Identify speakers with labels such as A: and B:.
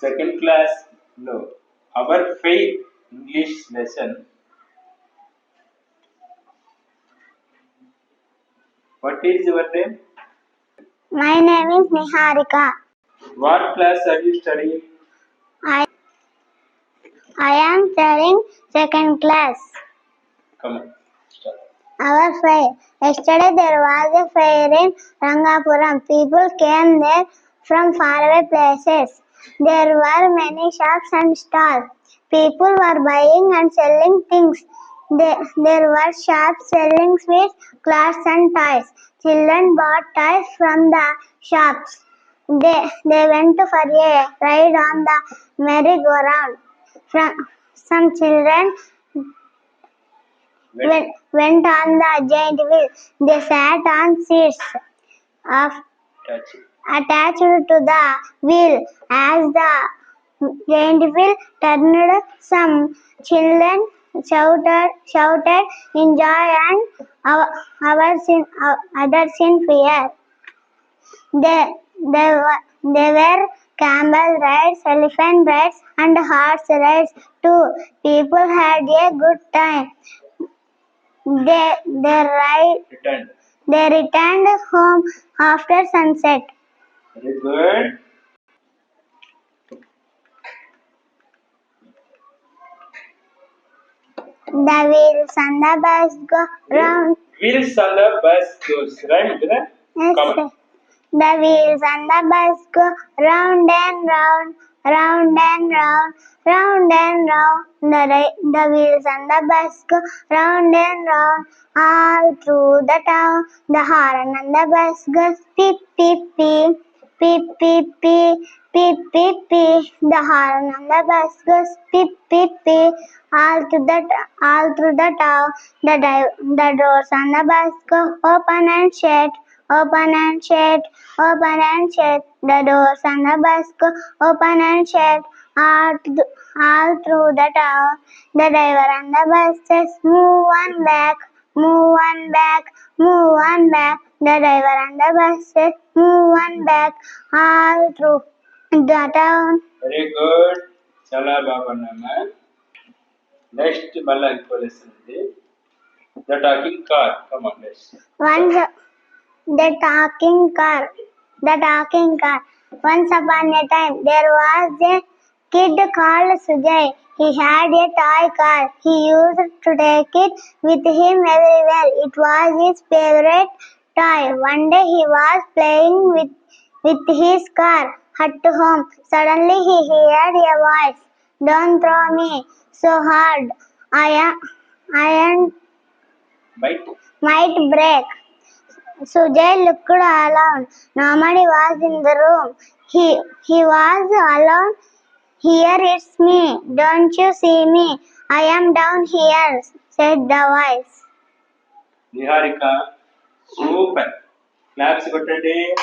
A: Second class, no. Our faith English lesson. What is your name?
B: My name is Niharika.
A: What class are you studying?
B: I am studying second class.
A: Come on, start.
B: Our fair. Yesterday there was a fair in Rangapuram. People came there from faraway places. There were many shops and stalls. People were buying and selling things. There were shops selling sweets, clothes and toys. Children bought toys from the shops. They went for a ride on the merry-go-round. Some children went on the giant wheel. They sat on seats attached to the wheel. As the giant wheel turned, some children shouted in joy and others in fear. They were camel rides, elephant rides, and horse rides too. People had a good time. They returned home after sunset.
A: Very good.
B: The wheels on the bus go round.
A: Wheels on the bus goes right.
B: Yes,
A: Come on.
B: the wheels on the bus go round and round, round and round, round and round. The wheels on the bus go round and round, all through the town. The horn on the bus goes beep, beep, beep, beep, beep, beep, beep, beep, beep. The horn on the bus goes beep, beep, beep, all through the town. The doors on the bus go open and shut. Open and shut, open and shut. The doors on the bus go open and shut, all through the town. The driver on the bus says, move on back, move on back, move on back. The driver on the bus says, move on back, all through the town.
A: Very good. Chala baba nama. Next mala lesson is the talking car. Come on, let's.
B: The talking car. Once upon a time, there was a kid called Sujay. He had a toy car. He used to take it with him everywhere. It was his favorite toy. One day he was playing with his car at home. Suddenly he heard a voice. Don't throw me so hard. Iron might break. Sujay looked around. Nobody was in the room. He was alone. Here it's me. Don't you see me? I am down here, said the voice.
A: Niharika, super. Claps kottandi.